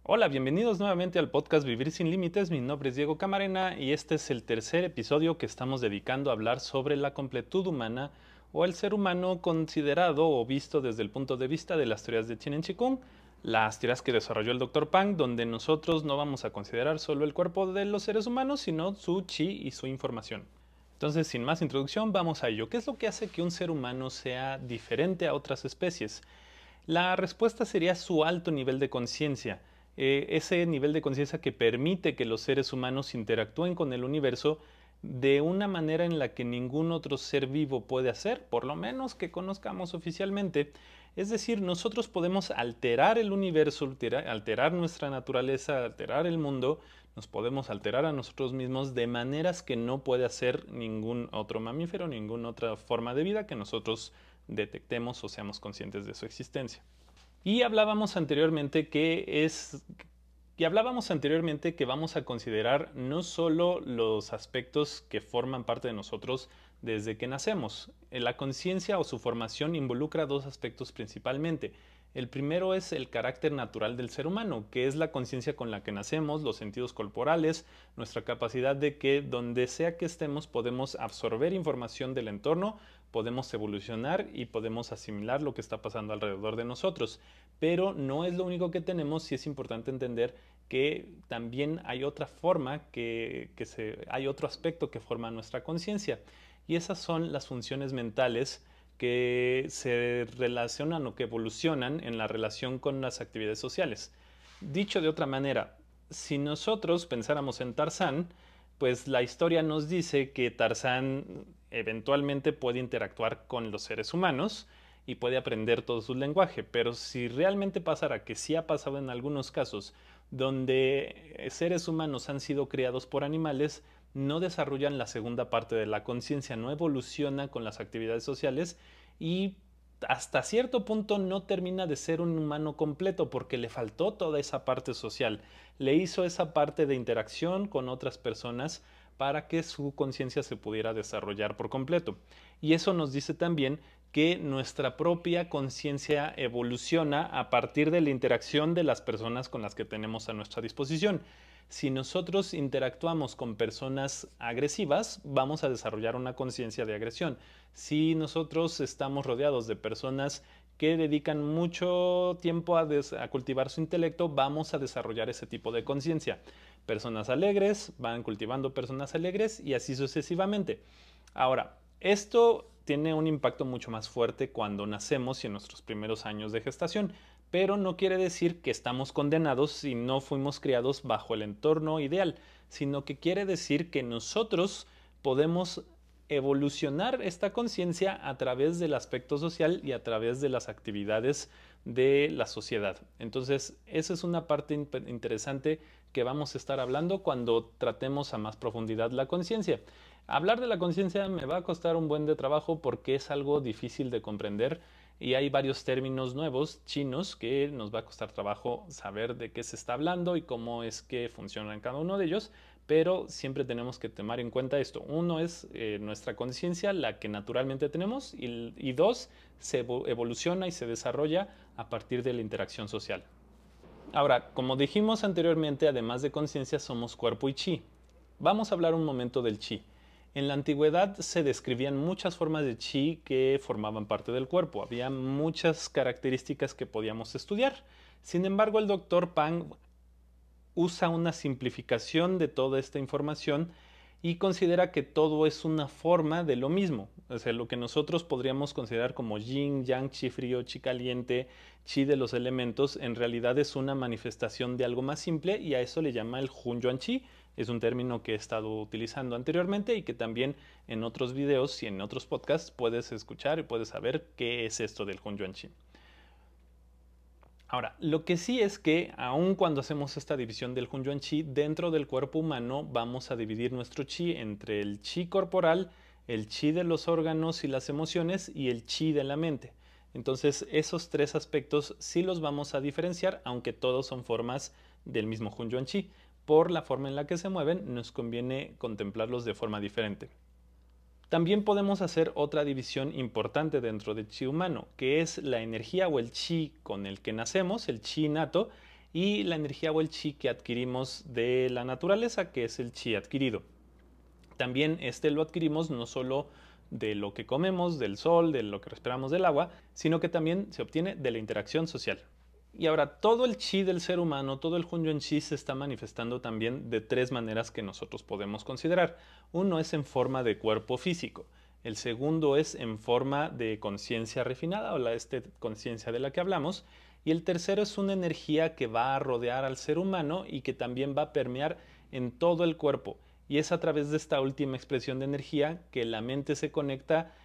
Hola, bienvenidos nuevamente al podcast Vivir sin Límites. Mi nombre es Diego Camarena y este es el tercer episodio que estamos dedicando a hablar sobre la completud humana o el ser humano considerado o visto desde el punto de vista de las teorías de Chin Chikung, las teorías que desarrolló el Dr. Pang, donde nosotros no vamos a considerar solo el cuerpo de los seres humanos, sino su chi y su información. Entonces, sin más introducción, vamos a ello. ¿Qué es lo que hace que un ser humano sea diferente a otras especies? La respuesta sería su alto nivel de conciencia, ese nivel de conciencia que permite que los seres humanos interactúen con el universo de una manera en la que ningún otro ser vivo puede hacer, por lo menos que conozcamos oficialmente. Es decir, nosotros podemos alterar el universo, alterar nuestra naturaleza, alterar el mundo, nos podemos alterar a nosotros mismos de maneras que no puede hacer ningún otro mamífero, ninguna otra forma de vida que nosotros detectemos o seamos conscientes de su existencia. Y hablábamos anteriormente que vamos a considerar no solo los aspectos que forman parte de nosotros desde que nacemos. La conciencia o su formación involucra dos aspectos principalmente. El primero es el carácter natural del ser humano, que es la conciencia con la que nacemos, los sentidos corporales, nuestra capacidad de que donde sea que estemos podemos absorber información del entorno, podemos evolucionar y podemos asimilar lo que está pasando alrededor de nosotros. Pero no es lo único que tenemos y es importante entender que también hay otra forma, hay otro aspecto que forma nuestra conciencia. Y esas son las funciones mentales que se relacionan o que evolucionan en la relación con las actividades sociales. Dicho de otra manera, si nosotros pensáramos en Tarzán, pues la historia nos dice que Tarzán eventualmente puede interactuar con los seres humanos y puede aprender todo su lenguaje, pero si realmente pasara, que sí ha pasado en algunos casos, donde seres humanos han sido criados por animales, no desarrollan la segunda parte de la conciencia, no evoluciona con las actividades sociales y hasta cierto punto no termina de ser un humano completo porque le faltó toda esa parte social, le hizo esa parte de interacción con otras personas para que su conciencia se pudiera desarrollar por completo. Y eso nos dice también que nuestra propia conciencia evoluciona a partir de la interacción de las personas con las que tenemos a nuestra disposición. Si nosotros interactuamos con personas agresivas, vamos a desarrollar una conciencia de agresión. Si nosotros estamos rodeados de personas que dedican mucho tiempo a cultivar su intelecto, vamos a desarrollar ese tipo de conciencia. Personas alegres van cultivando personas alegres y así sucesivamente. Ahora, esto tiene un impacto mucho más fuerte cuando nacemos y en nuestros primeros años de gestación, pero no quiere decir que estamos condenados si no fuimos criados bajo el entorno ideal, sino que quiere decir que nosotros podemos evolucionar esta conciencia a través del aspecto social y a través de las actividades de la sociedad. Entonces, esa es una parte interesante que vamos a estar hablando cuando tratemos a más profundidad la conciencia. Hablar de la conciencia me va a costar un buen de trabajo porque es algo difícil de comprender y hay varios términos nuevos chinos que nos va a costar trabajo saber de qué se está hablando y cómo es que funcionan cada uno de ellos, pero siempre tenemos que tomar en cuenta esto. Uno es nuestra conciencia, la que naturalmente tenemos, y dos, se evoluciona y se desarrolla a partir de la interacción social. Ahora, como dijimos anteriormente, además de conciencia somos cuerpo y chi. Vamos a hablar un momento del chi. En la antigüedad se describían muchas formas de chi que formaban parte del cuerpo. Había muchas características que podíamos estudiar. Sin embargo, el doctor Pang usa una simplificación de toda esta información y considera que todo es una forma de lo mismo. O sea, lo que nosotros podríamos considerar como yin, yang, chi frío, chi caliente, chi de los elementos, en realidad es una manifestación de algo más simple y a eso le llama el Hun Yuan Chi. Es un término que he estado utilizando anteriormente y que también en otros videos y en otros podcasts puedes escuchar y puedes saber qué es esto del Hun Yuan Chi. Ahora, lo que sí es que aun cuando hacemos esta división del Hun Yuan Chi, dentro del cuerpo humano vamos a dividir nuestro chi entre el chi corporal, el chi de los órganos y las emociones y el chi de la mente. Entonces, esos tres aspectos sí los vamos a diferenciar, aunque todos son formas del mismo Hun Yuan Chi. Por la forma en la que se mueven, nos conviene contemplarlos de forma diferente. También podemos hacer otra división importante dentro del chi humano, que es la energía o el chi con el que nacemos, el chi innato, y la energía o el chi que adquirimos de la naturaleza, que es el chi adquirido. También este lo adquirimos no solo de lo que comemos, del sol, de lo que respiramos del agua, sino que también se obtiene de la interacción social. Y ahora, todo el chi del ser humano, todo el Hunyuan chi se está manifestando también de tres maneras que nosotros podemos considerar. Uno es en forma de cuerpo físico. El segundo es en forma de conciencia refinada, o la conciencia de la que hablamos. Y el tercero es una energía que va a rodear al ser humano y que también va a permear en todo el cuerpo. Y es a través de esta última expresión de energía que la mente se conecta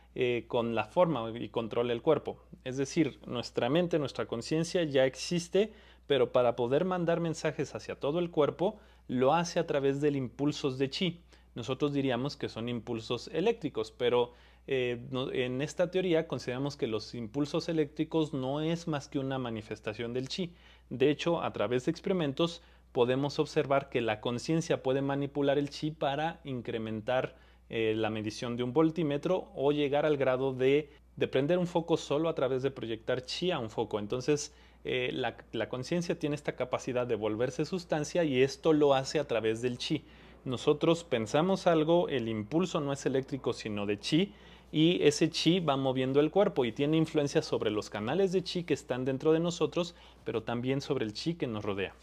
con la forma y controla el cuerpo. Es decir, nuestra mente, nuestra conciencia ya existe, pero para poder mandar mensajes hacia todo el cuerpo, lo hace a través de impulsos de chi. Nosotros diríamos que son impulsos eléctricos, pero en esta teoría consideramos que los impulsos eléctricos no es más que una manifestación del chi. De hecho, a través de experimentos podemos observar que la conciencia puede manipular el chi para incrementar la medición de un voltímetro o llegar al grado de prender un foco solo a través de proyectar chi a un foco. Entonces, la conciencia tiene esta capacidad de volverse sustancia y esto lo hace a través del chi. Nosotros pensamos algo, el impulso no es eléctrico sino de chi, y ese chi va moviendo el cuerpo y tiene influencia sobre los canales de chi que están dentro de nosotros, pero también sobre el chi que nos rodea.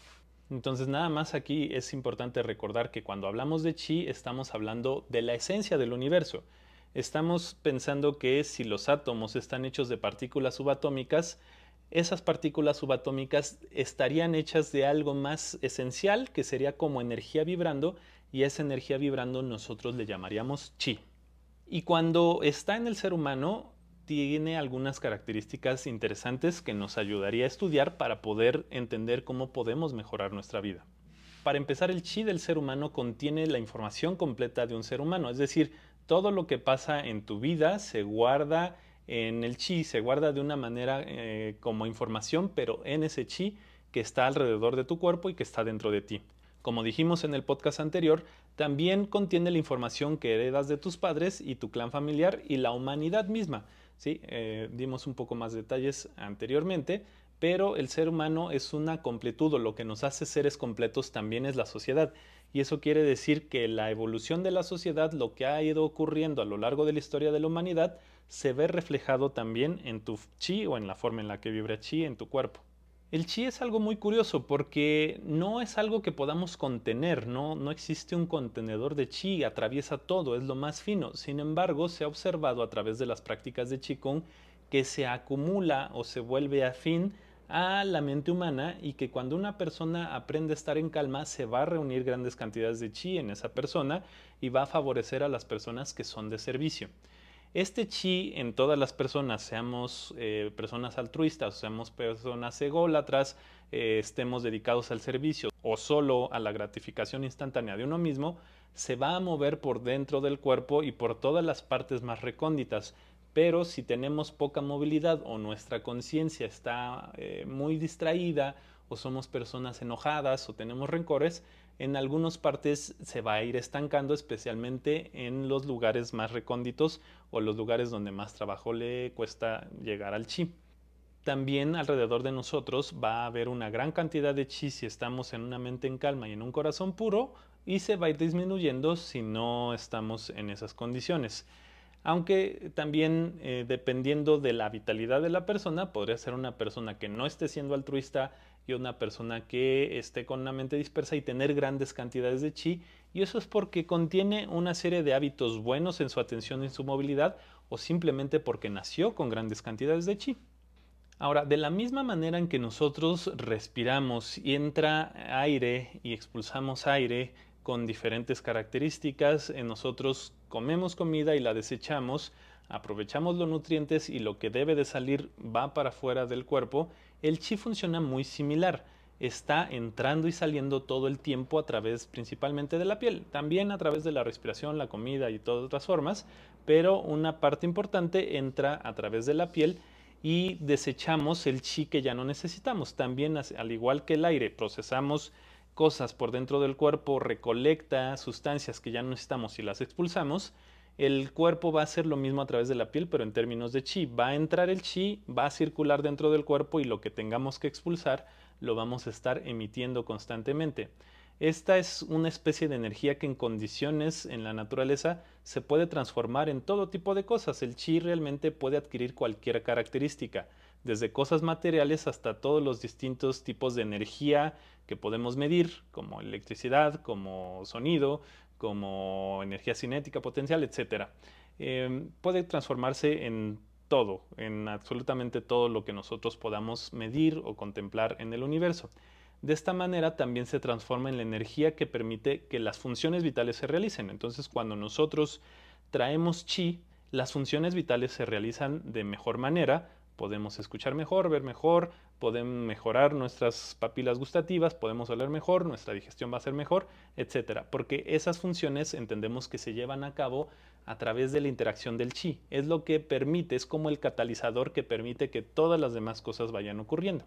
Entonces, nada más aquí es importante recordar que cuando hablamos de chi estamos hablando de la esencia del universo. Estamos pensando que si los átomos están hechos de partículas subatómicas, esas partículas subatómicas estarían hechas de algo más esencial, que sería como energía vibrando, y a esa energía vibrando nosotros le llamaríamos chi. Y cuando está en el ser humano, tiene algunas características interesantes que nos ayudaría a estudiar para poder entender cómo podemos mejorar nuestra vida. Para empezar, el chi del ser humano contiene la información completa de un ser humano, es decir, todo lo que pasa en tu vida se guarda en el chi, se guarda de una manera como información, pero en ese chi que está alrededor de tu cuerpo y que está dentro de ti. Como dijimos en el podcast anterior, también contiene la información que heredas de tus padres y tu clan familiar y la humanidad misma. ¿Sí? Dimos un poco más detalles anteriormente, pero el ser humano es una completud, o lo que nos hace seres completos también es la sociedad. Y eso quiere decir que la evolución de la sociedad, lo que ha ido ocurriendo a lo largo de la historia de la humanidad, se ve reflejado también en tu chi o en la forma en la que vibra chi en tu cuerpo. El chi es algo muy curioso porque no es algo que podamos contener, no existe un contenedor de chi, atraviesa todo, es lo más fino. Sin embargo, se ha observado a través de las prácticas de Qigong que se acumula o se vuelve afín a la mente humana y que cuando una persona aprende a estar en calma se va a reunir grandes cantidades de chi en esa persona y va a favorecer a las personas que son de servicio. Este chi en todas las personas, seamos personas altruistas, seamos personas ególatras, estemos dedicados al servicio o solo a la gratificación instantánea de uno mismo, se va a mover por dentro del cuerpo y por todas las partes más recónditas. Pero si tenemos poca movilidad o nuestra conciencia está muy distraída o somos personas enojadas o tenemos rencores, en algunas partes se va a ir estancando, especialmente en los lugares más recónditos o los lugares donde más trabajo le cuesta llegar al chi. También alrededor de nosotros va a haber una gran cantidad de chi si estamos en una mente en calma y en un corazón puro, y se va a ir disminuyendo si no estamos en esas condiciones. Aunque también dependiendo de la vitalidad de la persona, podría ser una persona que no esté siendo altruista y una persona que esté con una mente dispersa y tener grandes cantidades de chi, y eso es porque contiene una serie de hábitos buenos en su atención y en su movilidad, o simplemente porque nació con grandes cantidades de chi. Ahora, de la misma manera en que nosotros respiramos y entra aire y expulsamos aire con diferentes características, nosotros comemos comida y la desechamos, aprovechamos los nutrientes y lo que debe de salir va para afuera del cuerpo. El chi funciona muy similar, está entrando y saliendo todo el tiempo a través principalmente de la piel, también a través de la respiración, la comida y todas otras formas, pero una parte importante entra a través de la piel y desechamos el chi que ya no necesitamos. También, al igual que el aire, procesamos cosas por dentro del cuerpo, recolecta sustancias que ya no necesitamos y las expulsamos. El cuerpo va a hacer lo mismo a través de la piel, pero en términos de chi. Va a entrar el chi, va a circular dentro del cuerpo y lo que tengamos que expulsar lo vamos a estar emitiendo constantemente. Esta es una especie de energía que en condiciones en la naturaleza se puede transformar en todo tipo de cosas. El chi realmente puede adquirir cualquier característica, desde cosas materiales hasta todos los distintos tipos de energía que podemos medir, como electricidad, como sonido, como energía cinética potencial, etc. Puede transformarse en todo, en absolutamente todo lo que nosotros podamos medir o contemplar en el universo. De esta manera también se transforma en la energía que permite que las funciones vitales se realicen. Entonces, cuando nosotros traemos chi, las funciones vitales se realizan de mejor manera. Podemos escuchar mejor, ver mejor, podemos mejorar nuestras papilas gustativas, podemos oler mejor, nuestra digestión va a ser mejor, etcétera. Porque esas funciones entendemos que se llevan a cabo a través de la interacción del chi. Es lo que permite, es como el catalizador que permite que todas las demás cosas vayan ocurriendo.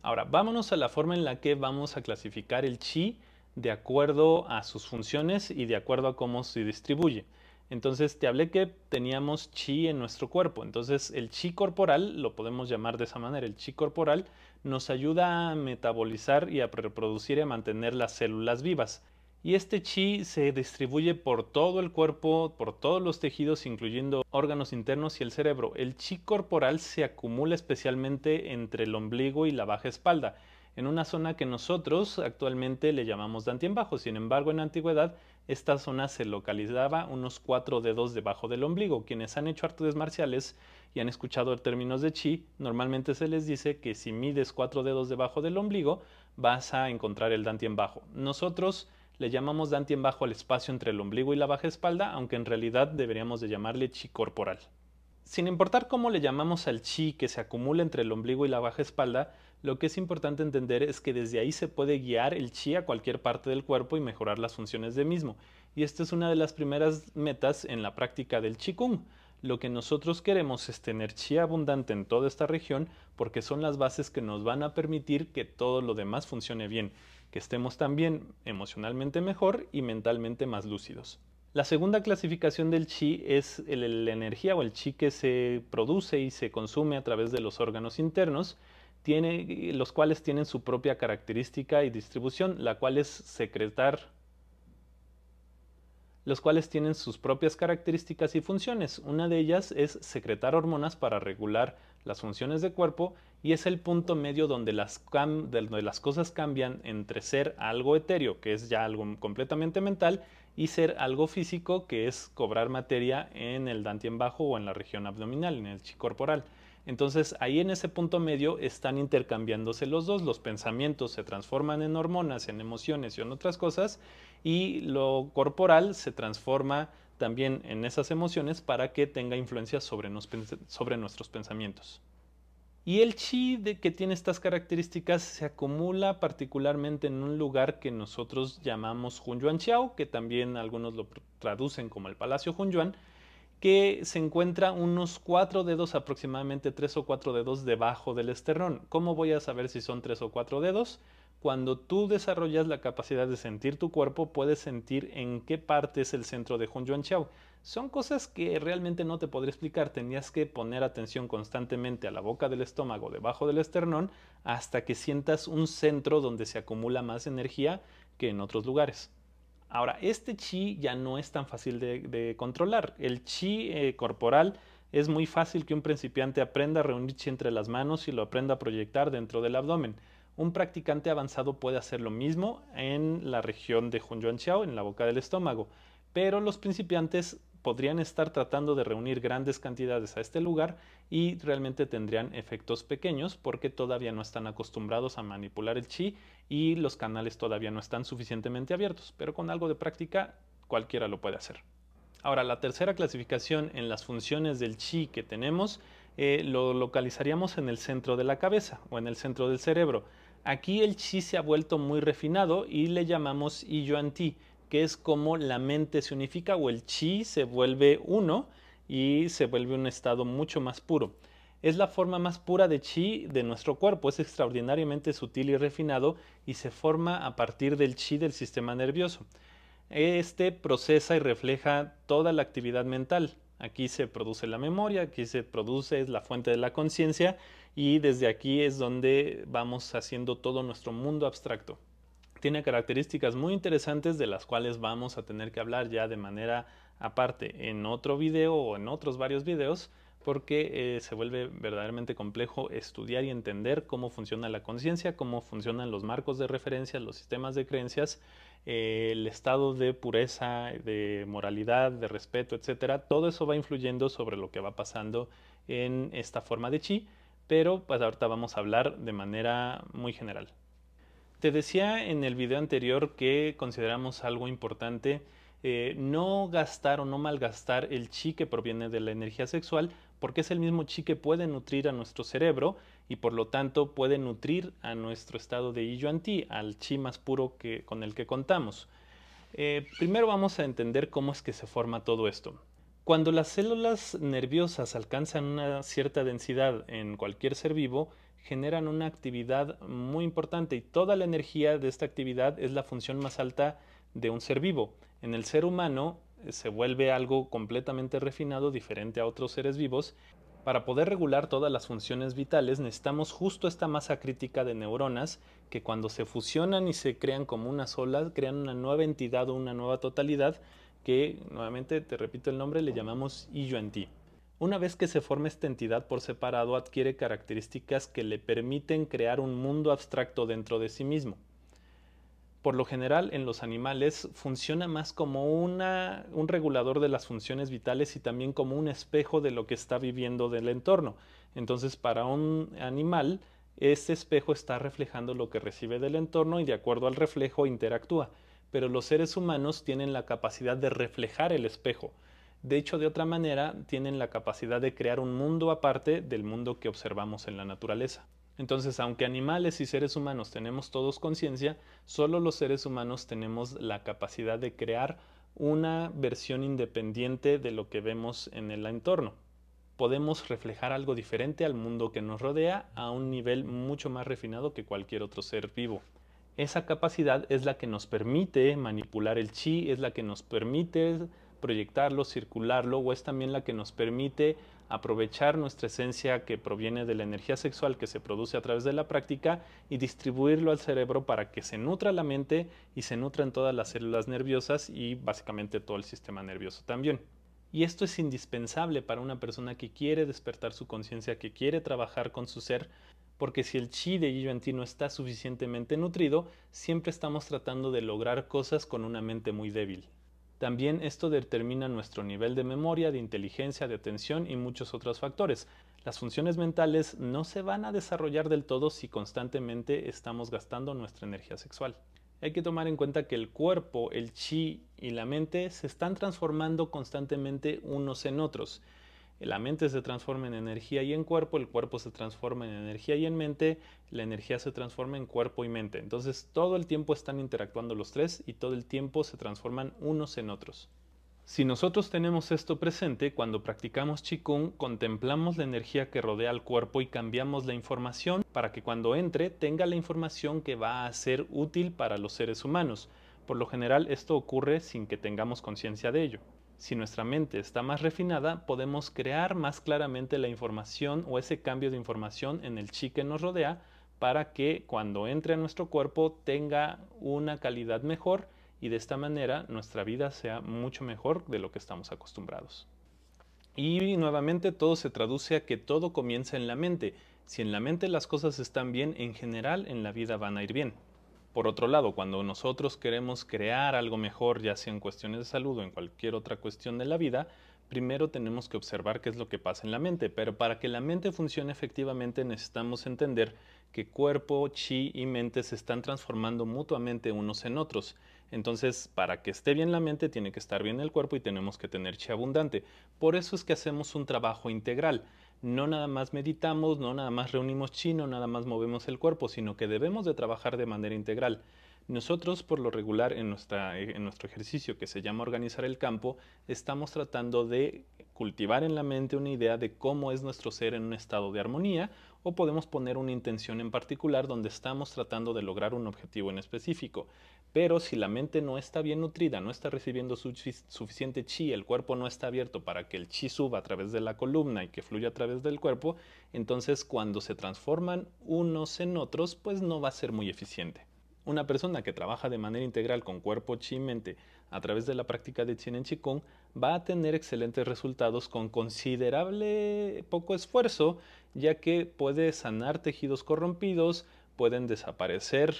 Ahora, vámonos a la forma en la que vamos a clasificar el chi de acuerdo a sus funciones y de acuerdo a cómo se distribuye. Entonces, te hablé que teníamos chi en nuestro cuerpo. Entonces, el chi corporal, lo podemos llamar de esa manera, el chi corporal nos ayuda a metabolizar y a reproducir y a mantener las células vivas. Y este chi se distribuye por todo el cuerpo, por todos los tejidos, incluyendo órganos internos y el cerebro. El chi corporal se acumula especialmente entre el ombligo y la baja espalda, en una zona que nosotros actualmente le llamamos dantian bajo. Sin embargo, en la antigüedad, esta zona se localizaba unos 4 dedos debajo del ombligo. Quienes han hecho artes marciales y han escuchado términos de chi, normalmente se les dice que si mides 4 dedos debajo del ombligo, vas a encontrar el dantian bajo. Nosotros le llamamos dantian bajo al espacio entre el ombligo y la baja espalda, aunque en realidad deberíamos de llamarle chi corporal. Sin importar cómo le llamamos al chi que se acumula entre el ombligo y la baja espalda, lo que es importante entender es que desde ahí se puede guiar el chi a cualquier parte del cuerpo y mejorar las funciones del mismo. Y esta es una de las primeras metas en la práctica del Qigong. Lo que nosotros queremos es tener chi abundante en toda esta región porque son las bases que nos van a permitir que todo lo demás funcione bien, que estemos también emocionalmente mejor y mentalmente más lúcidos. La segunda clasificación del chi es la energía o el chi que se produce y se consume a través de los órganos internos, los cuales tienen su propia característica y distribución, la cual es secretar, los cuales tienen sus propias características y funciones. Una de ellas es secretar hormonas para regular las funciones del cuerpo y es el punto medio donde las cosas cambian entre ser algo etéreo, que es ya algo completamente mental, y ser algo físico, que es cobrar materia en el dantian bajo o en la región abdominal, en el chi corporal. Entonces ahí en ese punto medio están intercambiándose los dos, los pensamientos se transforman en hormonas, en emociones y en otras cosas, y lo corporal se transforma también en esas emociones para que tenga influencia sobre nuestros pensamientos. Y el chi que tiene estas características se acumula particularmente en un lugar que nosotros llamamos Hunyuanqiao, que también algunos lo traducen como el Palacio Hunyuan, que se encuentra unos 4 dedos, aproximadamente 3 o 4 dedos debajo del esternón. ¿Cómo voy a saber si son 3 o 4 dedos? Cuando tú desarrollas la capacidad de sentir tu cuerpo, puedes sentir en qué parte es el centro de Hunyuanqiao. Son cosas que realmente no te podré explicar. Tenías que poner atención constantemente a la boca del estómago, debajo del esternón, hasta que sientas un centro donde se acumula más energía que en otros lugares. Ahora, este chi ya no es tan fácil de controlar. El chi corporal es muy fácil que un principiante aprenda a reunir chi entre las manos y lo aprenda a proyectar dentro del abdomen. Un practicante avanzado puede hacer lo mismo en la región de Hunyuanqiao, en la boca del estómago, pero los principiantes podrían estar tratando de reunir grandes cantidades a este lugar y realmente tendrían efectos pequeños porque todavía no están acostumbrados a manipular el chi y los canales todavía no están suficientemente abiertos, pero con algo de práctica cualquiera lo puede hacer. Ahora, la tercera clasificación en las funciones del chi que tenemos lo localizaríamos en el centro de la cabeza o en el centro del cerebro. Aquí el chi se ha vuelto muy refinado y le llamamos Yiyuan Ti, que es como la mente se unifica o el chi se vuelve uno y se vuelve un estado mucho más puro. Es la forma más pura de chi de nuestro cuerpo, es extraordinariamente sutil y refinado y se forma a partir del chi del sistema nervioso. Este procesa y refleja toda la actividad mental. Aquí se produce la memoria, aquí se produce, es la fuente de la conciencia, y desde aquí es donde vamos haciendo todo nuestro mundo abstracto. Tiene características muy interesantes de las cuales vamos a tener que hablar ya de manera aparte en otro video o en otros varios videos, porque se vuelve verdaderamente complejo estudiar y entender cómo funciona la conciencia, cómo funcionan los marcos de referencia, los sistemas de creencias, el estado de pureza, de moralidad, de respeto, etcétera. Todo eso va influyendo sobre lo que va pasando en esta forma de chi, pero pues ahorita vamos a hablar de manera muy general. Te decía en el video anterior que consideramos algo importante no gastar o no malgastar el chi que proviene de la energía sexual, porque es el mismo chi que puede nutrir a nuestro cerebro y por lo tanto puede nutrir a nuestro estado de Yi Yuan Ti, al chi más puro con el que contamos. Primero vamos a entender cómo es que se forma todo esto. Cuando las células nerviosas alcanzan una cierta densidad en cualquier ser vivo, generan una actividad muy importante y toda la energía de esta actividad es la función más alta de un ser vivo. En el ser humano se vuelve algo completamente refinado, diferente a otros seres vivos. Para poder regular todas las funciones vitales necesitamos justo esta masa crítica de neuronas que cuando se fusionan y se crean como una sola, crean una nueva entidad o una nueva totalidad que, nuevamente te repito el nombre, le llamamos Yi Yuan Ti. Una vez que se forma esta entidad por separado, adquiere características que le permiten crear un mundo abstracto dentro de sí mismo. Por lo general, en los animales funciona más como un regulador de las funciones vitales y también como un espejo de lo que está viviendo del entorno. Entonces, para un animal, este espejo está reflejando lo que recibe del entorno y de acuerdo al reflejo interactúa. Pero los seres humanos tienen la capacidad de reflejar el espejo. De hecho, de otra manera, tienen la capacidad de crear un mundo aparte del mundo que observamos en la naturaleza. Entonces, aunque animales y seres humanos tenemos todos conciencia, solo los seres humanos tenemos la capacidad de crear una versión independiente de lo que vemos en el entorno. Podemos reflejar algo diferente al mundo que nos rodea a un nivel mucho más refinado que cualquier otro ser vivo. Esa capacidad es la que nos permite manipular el chi, es la que nos permite proyectarlo, circularlo, o es también la que nos permite aprovechar nuestra esencia que proviene de la energía sexual que se produce a través de la práctica y distribuirlo al cerebro para que se nutra la mente y se nutran todas las células nerviosas y básicamente todo el sistema nervioso también. Y esto es indispensable para una persona que quiere despertar su conciencia, que quiere trabajar con su ser, porque si el chi de Yi Yuan Ti no está suficientemente nutrido, siempre estamos tratando de lograr cosas con una mente muy débil. También esto determina nuestro nivel de memoria, de inteligencia, de atención y muchos otros factores. Las funciones mentales no se van a desarrollar del todo si constantemente estamos gastando nuestra energía sexual. Hay que tomar en cuenta que el cuerpo, el chi y la mente se están transformando constantemente unos en otros. La mente se transforma en energía y en cuerpo, el cuerpo se transforma en energía y en mente, la energía se transforma en cuerpo y mente. Entonces todo el tiempo están interactuando los tres y todo el tiempo se transforman unos en otros. Si nosotros tenemos esto presente, cuando practicamos Qigong, contemplamos la energía que rodea al cuerpo y cambiamos la información para que cuando entre tenga la información que va a ser útil para los seres humanos. Por lo general esto ocurre sin que tengamos conciencia de ello. Si nuestra mente está más refinada, podemos crear más claramente la información o ese cambio de información en el chi que nos rodea para que cuando entre a nuestro cuerpo tenga una calidad mejor y de esta manera nuestra vida sea mucho mejor de lo que estamos acostumbrados. Y nuevamente todo se traduce a que todo comienza en la mente. Si en la mente las cosas están bien, en general en la vida van a ir bien. Por otro lado, cuando nosotros queremos crear algo mejor, ya sea en cuestiones de salud o en cualquier otra cuestión de la vida, primero tenemos que observar qué es lo que pasa en la mente. Pero para que la mente funcione efectivamente necesitamos entender que cuerpo, chi y mente se están transformando mutuamente unos en otros. Entonces, para que esté bien la mente, tiene que estar bien el cuerpo y tenemos que tener chi abundante. Por eso es que hacemos un trabajo integral. No nada más meditamos, no nada más reunimos chi, no nada más movemos el cuerpo, sino que debemos de trabajar de manera integral. Nosotros, por lo regular, en nuestro ejercicio que se llama organizar el campo, estamos tratando de cultivar en la mente una idea de cómo es nuestro ser en un estado de armonía o podemos poner una intención en particular donde estamos tratando de lograr un objetivo en específico. Pero si la mente no está bien nutrida, no está recibiendo suficiente chi, el cuerpo no está abierto para que el chi suba a través de la columna y que fluya a través del cuerpo, entonces cuando se transforman unos en otros, pues no va a ser muy eficiente. Una persona que trabaja de manera integral con cuerpo, chi y mente a través de la práctica de Chin en Qigong va a tener excelentes resultados con considerable poco esfuerzo, ya que puede sanar tejidos corrompidos, pueden desaparecer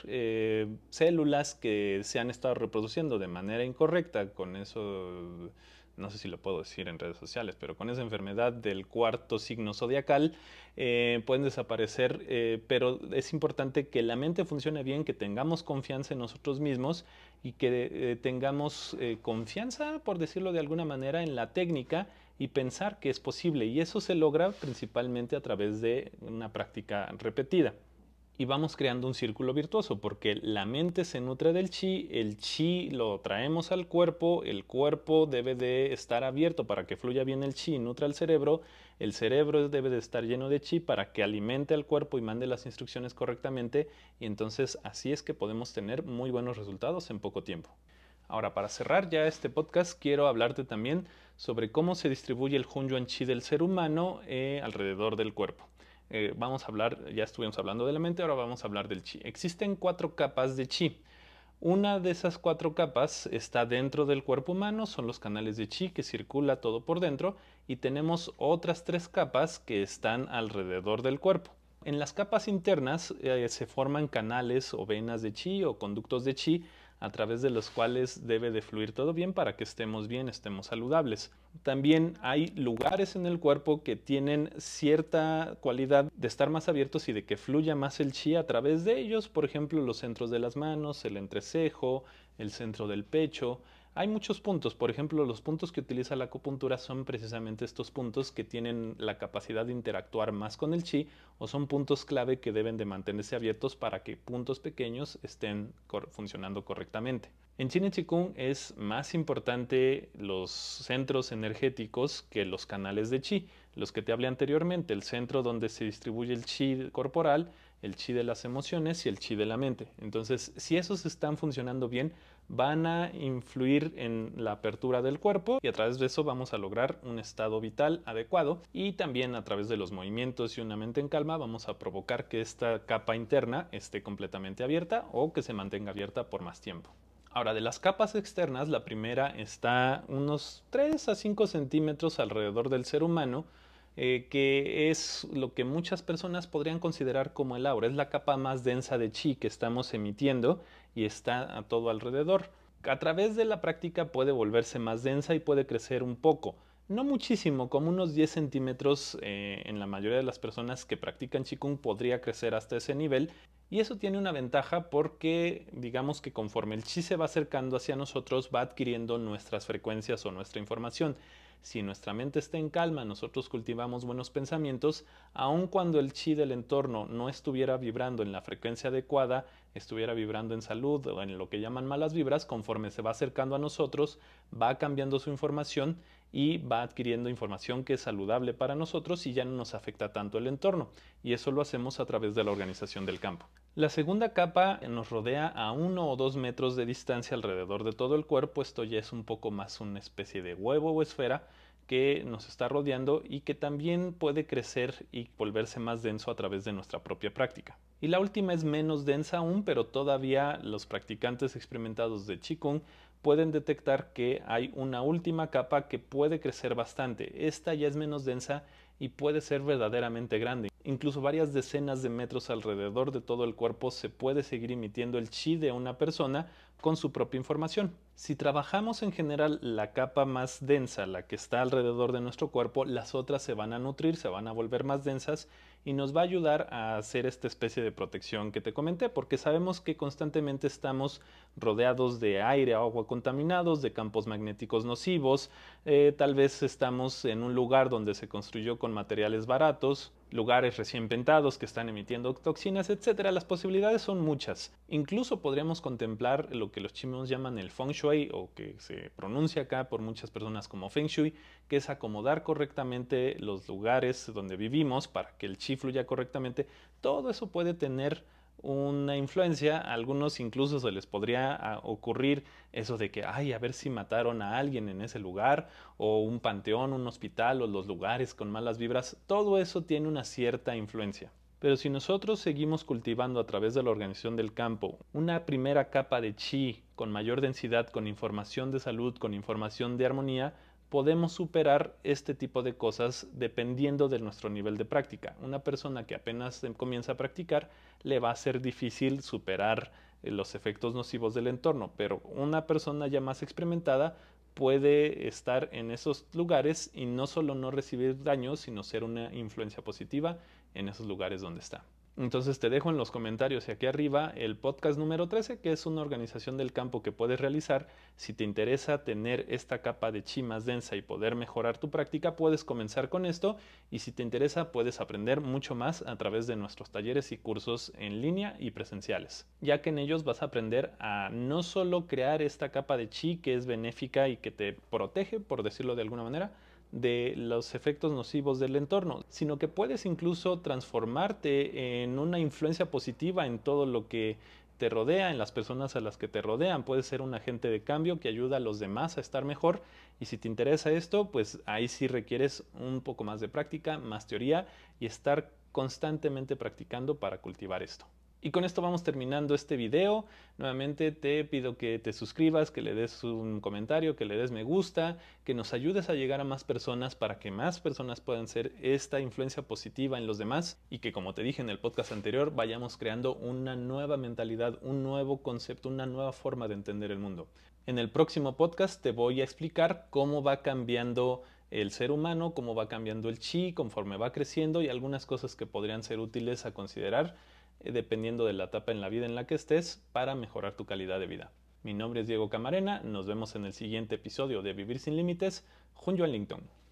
células que se han estado reproduciendo de manera incorrecta, con eso, no sé si lo puedo decir en redes sociales, pero con esa enfermedad del cuarto signo zodiacal, pueden desaparecer, pero es importante que la mente funcione bien, que tengamos confianza en nosotros mismos y que tengamos confianza, por decirlo de alguna manera, en la técnica y pensar que es posible. Y eso se logra principalmente a través de una práctica repetida. Y vamos creando un círculo virtuoso porque la mente se nutre del chi, el chi lo traemos al cuerpo, el cuerpo debe de estar abierto para que fluya bien el chi y nutra el cerebro debe de estar lleno de chi para que alimente al cuerpo y mande las instrucciones correctamente, y entonces así es que podemos tener muy buenos resultados en poco tiempo. Ahora, para cerrar ya este podcast, quiero hablarte también sobre cómo se distribuye el Hun Yuan Chi del ser humano alrededor del cuerpo. Vamos a hablar, ya estuvimos hablando de la mente, ahora vamos a hablar del chi. Existen 4 capas de chi. Una de esas 4 capas está dentro del cuerpo humano, son los canales de chi que circula todo por dentro, y tenemos otras 3 capas que están alrededor del cuerpo. En las capas internas se forman canales o venas de chi o conductos de chi a través de los cuales debe de fluir todo bien para que estemos bien, estemos saludables. También hay lugares en el cuerpo que tienen cierta cualidad de estar más abiertos y de que fluya más el chi a través de ellos, por ejemplo, los centros de las manos, el entrecejo, el centro del pecho. Hay muchos puntos, por ejemplo, los puntos que utiliza la acupuntura son precisamente estos puntos que tienen la capacidad de interactuar más con el chi, o son puntos clave que deben de mantenerse abiertos para que puntos pequeños estén funcionando correctamente. En Chin y Qigong es más importante los centros energéticos que los canales de chi, los que te hablé anteriormente, el centro donde se distribuye el chi corporal, el chi de las emociones y el chi de la mente. Entonces, si esos están funcionando bien, van a influir en la apertura del cuerpo y a través de eso vamos a lograr un estado vital adecuado, y también a través de los movimientos y una mente en calma vamos a provocar que esta capa interna esté completamente abierta o que se mantenga abierta por más tiempo. Ahora, de las capas externas, la primera está unos 3 a 5 centímetros alrededor del ser humano, que es lo que muchas personas podrían considerar como el aura. Es la capa más densa de chi que estamos emitiendo y está a todo alrededor. A través de la práctica puede volverse más densa y puede crecer un poco. No muchísimo, como unos 10 centímetros en la mayoría de las personas que practican Qigong podría crecer hasta ese nivel. Y eso tiene una ventaja porque digamos que conforme el chi se va acercando hacia nosotros va adquiriendo nuestras frecuencias o nuestra información. Si nuestra mente está en calma, nosotros cultivamos buenos pensamientos, aun cuando el chi del entorno no estuviera vibrando en la frecuencia adecuada, estuviera vibrando en salud o en lo que llaman malas vibras, conforme se va acercando a nosotros, va cambiando su información y va adquiriendo información que es saludable para nosotros y ya no nos afecta tanto el entorno. Y eso lo hacemos a través de la organización del campo. La segunda capa nos rodea a 1 o 2 metros de distancia alrededor de todo el cuerpo. Esto ya es un poco más una especie de huevo o esfera que nos está rodeando y que también puede crecer y volverse más denso a través de nuestra propia práctica. Y la última es menos densa aún, pero todavía los practicantes experimentados de Qigong pueden detectar que hay una última capa que puede crecer bastante. Esta ya es menos densa y puede ser verdaderamente grande. Incluso varias decenas de metros alrededor de todo el cuerpo se puede seguir emitiendo el chi de una persona con su propia información. Si trabajamos en general la capa más densa, la que está alrededor de nuestro cuerpo, las otras se van a nutrir, se van a volver más densas y nos va a ayudar a hacer esta especie de protección que te comenté, porque sabemos que constantemente estamos rodeados de aire o agua contaminados, de campos magnéticos nocivos, tal vez estamos en un lugar donde se construyó con materiales baratos, lugares recién pintados que están emitiendo toxinas, etcétera. Las posibilidades son muchas. Incluso podríamos contemplar lo que los chinos llaman el feng shui, o que se pronuncia acá por muchas personas como feng shui, que es acomodar correctamente los lugares donde vivimos para que el chi fluya correctamente. Todo eso puede tener una influencia. A algunos incluso se les podría ocurrir eso de que, ay, a ver si mataron a alguien en ese lugar, o un panteón, un hospital, o los lugares con malas vibras. Todo eso tiene una cierta influencia. Pero si nosotros seguimos cultivando a través de la organización del campo una primera capa de chi con mayor densidad, con información de salud, con información de armonía, podemos superar este tipo de cosas dependiendo de nuestro nivel de práctica. Una persona que apenas comienza a practicar le va a ser difícil superar los efectos nocivos del entorno, pero una persona ya más experimentada puede estar en esos lugares y no solo no recibir daños, sino ser una influencia positiva en esos lugares donde está. Entonces te dejo en los comentarios y aquí arriba el podcast número 13, que es una organización del campo que puedes realizar. Si te interesa tener esta capa de chi más densa y poder mejorar tu práctica, puedes comenzar con esto, y si te interesa puedes aprender mucho más a través de nuestros talleres y cursos en línea y presenciales, ya que en ellos vas a aprender a no solo crear esta capa de chi que es benéfica y que te protege, por decirlo de alguna manera, de los efectos nocivos del entorno, sino que puedes incluso transformarte en una influencia positiva en todo lo que te rodea, en las personas a las que te rodean. Puedes ser un agente de cambio que ayuda a los demás a estar mejor, y si te interesa esto, pues ahí sí requieres un poco más de práctica, más teoría, y estar constantemente practicando para cultivar esto. Y con esto vamos terminando este video. Nuevamente te pido que te suscribas, que le des un comentario, que le des me gusta, que nos ayudes a llegar a más personas para que más personas puedan ser esta influencia positiva en los demás, y que, como te dije en el podcast anterior, vayamos creando una nueva mentalidad, un nuevo concepto, una nueva forma de entender el mundo. En el próximo podcast te voy a explicar cómo va cambiando el ser humano, cómo va cambiando el chi conforme va creciendo, y algunas cosas que podrían ser útiles a considerar dependiendo de la etapa en la vida en la que estés, para mejorar tu calidad de vida. Mi nombre es Diego Camarena, nos vemos en el siguiente episodio de Vivir sin Límites, Junyo Lington.